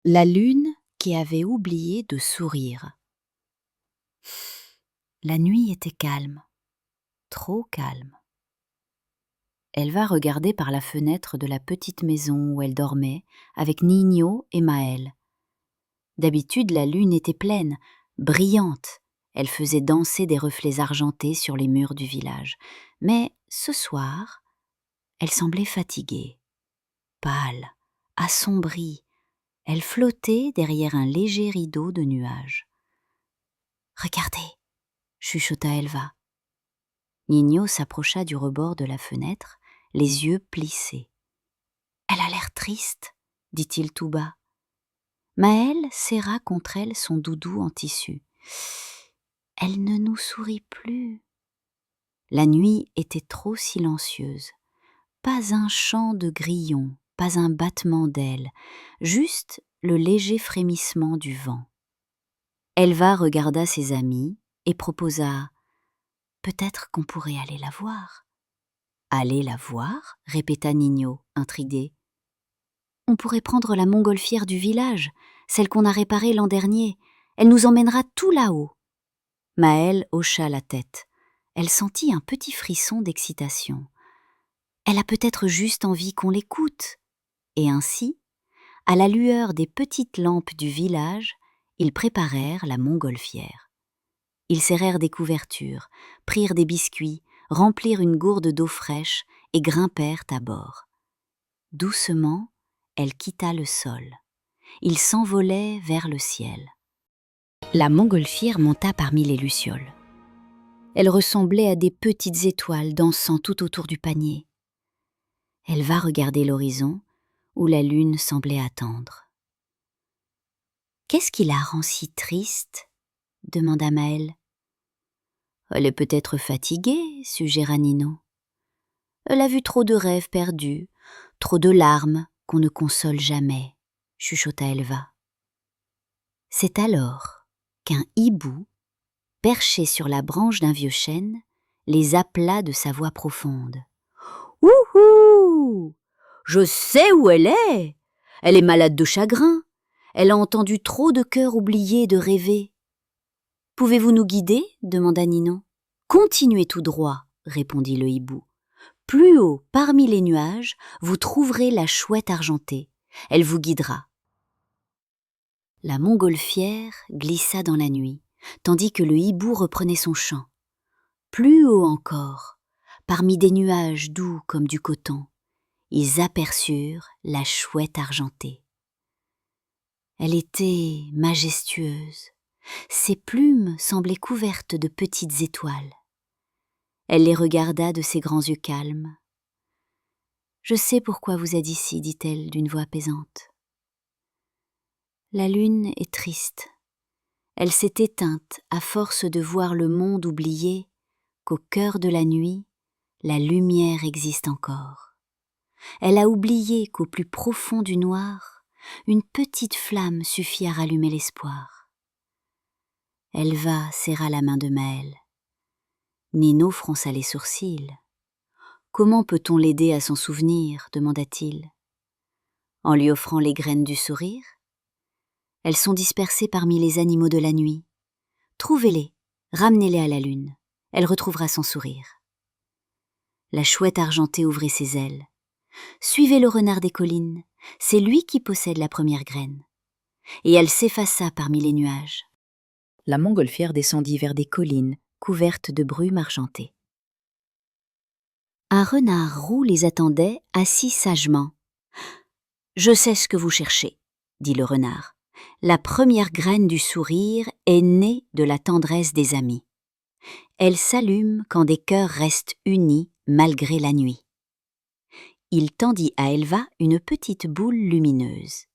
La lune qui avait oublié de sourire. La nuit était calme, trop calme. Elva regardait par la fenêtre de la petite maison où elle dormait avec Nino et Maël. D'habitude, la lune était pleine, brillante. Elle faisait danser des reflets argentés sur les murs du village. Mais ce soir, elle semblait fatiguée, pâle, assombrie. Elle flottait derrière un léger rideau de nuages. « Regardez !» chuchota Elva. Nino s'approcha du rebord de la fenêtre, les yeux plissés. « Elle a l'air triste, dit-il tout bas. Maël serra contre elle son doudou en tissu. « Elle ne nous sourit plus. » La nuit était trop silencieuse. Pas un chant de grillon, pas un battement d'ailes, juste le léger frémissement du vent. Elva regarda ses amis et proposa « Peut-être qu'on pourrait aller la voir. » « Aller la voir ?» répéta Nino, intrigué. « On pourrait prendre la montgolfière du village, celle qu'on a réparée l'an dernier. Elle nous emmènera tout là-haut. » Maël hocha la tête. Elle sentit un petit frisson d'excitation. Elle a peut-être juste envie qu'on l'écoute. Et ainsi, à la lueur des petites lampes du village, ils préparèrent la montgolfière. Ils serrèrent des couvertures, prirent des biscuits, remplirent une gourde d'eau fraîche et grimpèrent à bord. Doucement, elle quitta le sol. Ils s'envolaient vers le ciel. La montgolfière monta parmi les lucioles. Elle ressemblait à des petites étoiles dansant tout autour du panier. Elle va regarder l'horizon, où la lune semblait attendre. « Qu'est-ce qui la rend si triste ?» demanda Maël. « Elle est peut-être fatiguée, suggéra Nino. Elle a vu trop de rêves perdus, trop de larmes qu'on ne console jamais, chuchota Elva. C'est alors qu'un hibou, perché sur la branche d'un vieux chêne, les appela de sa voix profonde. « Ouhou ! Je sais où elle est. Elle est malade de chagrin. Elle a entendu trop de cœurs oubliés de rêver. »« Pouvez-vous nous guider ?» demanda Nino. « Continuez tout droit, » répondit le hibou. « Plus haut, parmi les nuages, vous trouverez la chouette argentée. Elle vous guidera. » La montgolfière glissa dans la nuit, tandis que le hibou reprenait son chant. Plus haut encore, parmi des nuages doux comme du coton, ils aperçurent la chouette argentée. Elle était majestueuse. Ses plumes semblaient couvertes de petites étoiles. Elle les regarda de ses grands yeux calmes. « Je sais pourquoi vous êtes ici, dit-elle d'une voix apaisante. La lune est triste. Elle s'est éteinte à force de voir le monde oublier qu'au cœur de la nuit, la lumière existe encore. Elle a oublié qu'au plus profond du noir, une petite flamme suffit à rallumer l'espoir. » Elva serra la main de Maël. Nino fronça les sourcils. « Comment peut-on l'aider à s'en souvenir ?» demanda-t-il. « En lui offrant les graines du sourire ? Elles sont dispersées parmi les animaux de la nuit. Trouvez-les, ramenez-les à la lune. Elle retrouvera son sourire. » La chouette argentée ouvrit ses ailes. « Suivez le renard des collines, c'est lui qui possède la première graine. » Et elle s'effaça parmi les nuages. La montgolfière descendit vers des collines couvertes de brume argentée. Un renard roux les attendait, assis sagement. « Je sais ce que vous cherchez, » dit le renard. « La première graine du sourire est née de la tendresse des amis. Elle s'allume quand des cœurs restent unis malgré la nuit. » Il tendit à Elva une petite boule lumineuse.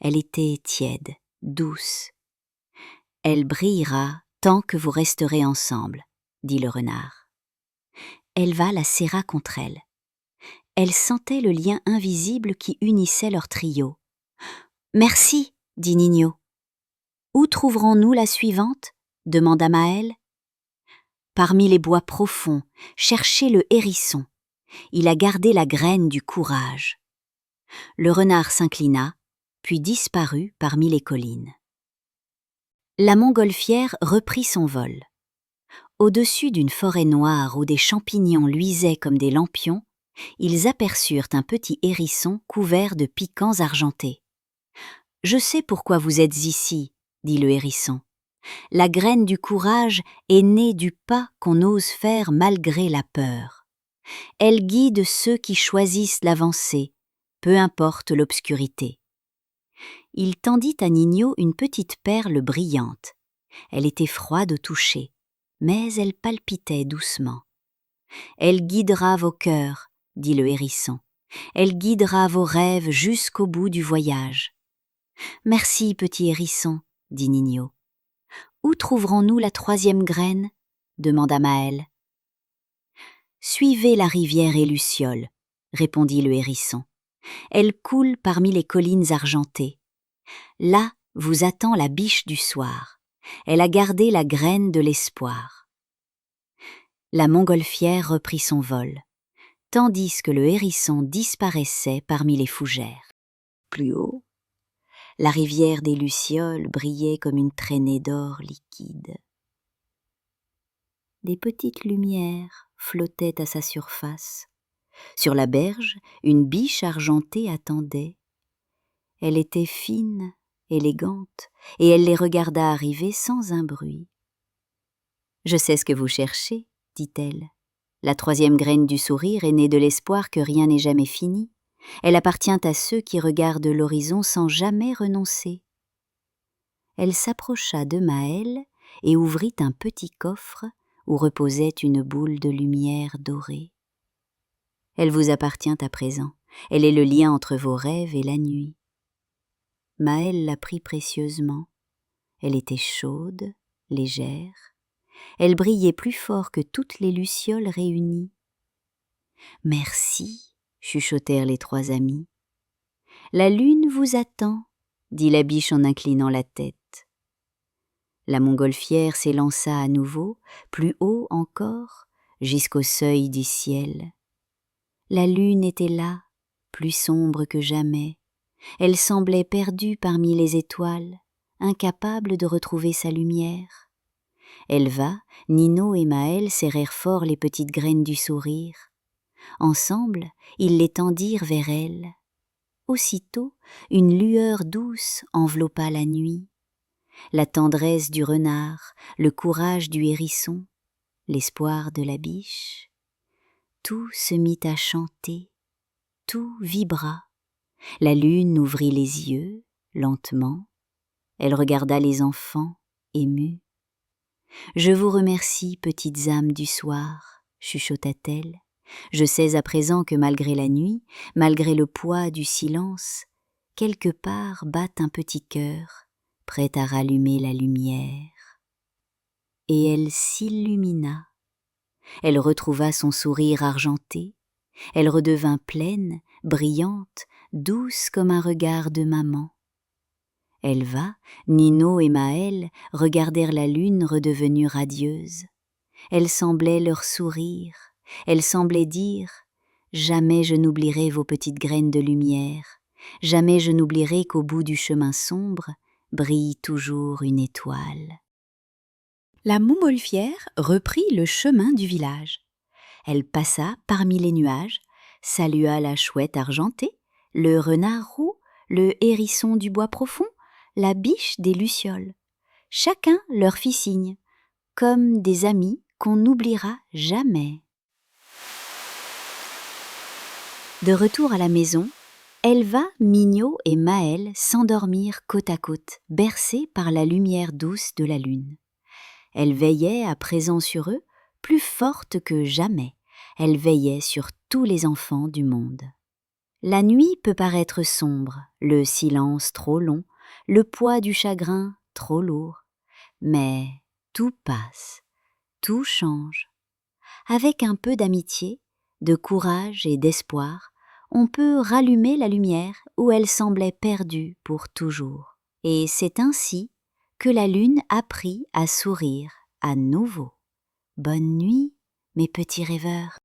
Elle était tiède, douce. « Elle brillera tant que vous resterez ensemble, » dit le renard. Elva la serra contre elle. Elle sentait le lien invisible qui unissait leur trio. « Merci, » dit Nino. « Où trouverons-nous la suivante ?» demanda Maël. « Parmi les bois profonds, cherchez le hérisson. Il a gardé la graine du courage. » Le renard s'inclina, puis disparut parmi les collines. La montgolfière reprit son vol. Au-dessus d'une forêt noire où des champignons luisaient comme des lampions, ils aperçurent un petit hérisson couvert de piquants argentés. « Je sais pourquoi vous êtes ici, » dit le hérisson. « La graine du courage est née du pas qu'on ose faire malgré la peur. Elle guide ceux qui choisissent l'avancée, peu importe l'obscurité. » Il tendit à Nino une petite perle brillante. Elle était froide au toucher, mais elle palpitait doucement. « Elle guidera vos cœurs, » dit le hérisson. « Elle guidera vos rêves jusqu'au bout du voyage. »« Merci, petit hérisson, » dit Nino. « Où trouverons-nous la troisième graine ?» demanda Maëlle. « Suivez la rivière Éluciole, » répondit le hérisson. « Elle coule parmi les collines argentées. Là vous attend la biche du soir. Elle a gardé la graine de l'espoir. » La montgolfière reprit son vol, tandis que le hérisson disparaissait parmi les fougères. Plus haut, la rivière des Lucioles brillait comme une traînée d'or liquide. Des petites lumières flottaient à sa surface. Sur la berge, une biche argentée attendait. Elle était fine, élégante, et elle les regarda arriver sans un bruit. « Je sais ce que vous cherchez, » dit-elle. « La troisième graine du sourire est née de l'espoir que rien n'est jamais fini. Elle appartient à ceux qui regardent l'horizon sans jamais renoncer. » Elle s'approcha de Maëlle et ouvrit un petit coffre où reposait une boule de lumière dorée. « Elle vous appartient à présent. Elle est le lien entre vos rêves et la nuit. » Maëlle la prit précieusement. Elle était chaude, légère. Elle brillait plus fort que toutes les lucioles réunies. « Merci, » chuchotèrent les trois amis. « La lune vous attend, » dit la biche en inclinant la tête. La montgolfière s'élança à nouveau, plus haut encore, jusqu'au seuil du ciel. La lune était là, plus sombre que jamais. Elle semblait perdue parmi les étoiles, incapable de retrouver sa lumière. Elva, Nino et Maëlle serrèrent fort les petites graines du sourire. Ensemble, ils les tendirent vers elle. Aussitôt, une lueur douce enveloppa la nuit. La tendresse du renard, le courage du hérisson, l'espoir de la biche. Tout se mit à chanter, tout vibra. La lune ouvrit les yeux, lentement. Elle regarda les enfants, émus. « Je vous remercie, petites âmes du soir, » chuchota-t-elle. « Je sais à présent que malgré la nuit, malgré le poids du silence, quelque part bat un petit cœur, prêt à rallumer la lumière. » Et elle s'illumina. Elle retrouva son sourire argenté. Elle redevint pleine, brillante, douce comme un regard de maman. Elva, Nino et Maëlle regardèrent la lune redevenue radieuse. Elle semblait leur sourire, elle semblait dire « Jamais je n'oublierai vos petites graines de lumière, jamais je n'oublierai qu'au bout du chemin sombre brille toujours une étoile. » La montgolfière reprit le chemin du village. Elle passa parmi les nuages, salua la chouette argentée, le renard roux, le hérisson du bois profond, la biche des lucioles. Chacun leur fit signe, comme des amis qu'on n'oubliera jamais. De retour à la maison, Elva, Mignot et Maëlle s'endormirent côte à côte, bercés par la lumière douce de la lune. Elle veillait à présent sur eux, plus forte que jamais. Elle veillait sur tous les enfants du monde. La nuit peut paraître sombre, le silence trop long, le poids du chagrin trop lourd. Mais tout passe, tout change. Avec un peu d'amitié, de courage et d'espoir, on peut rallumer la lumière où elle semblait perdue pour toujours. Et c'est ainsi que la lune apprit à sourire à nouveau. Bonne nuit, mes petits rêveurs.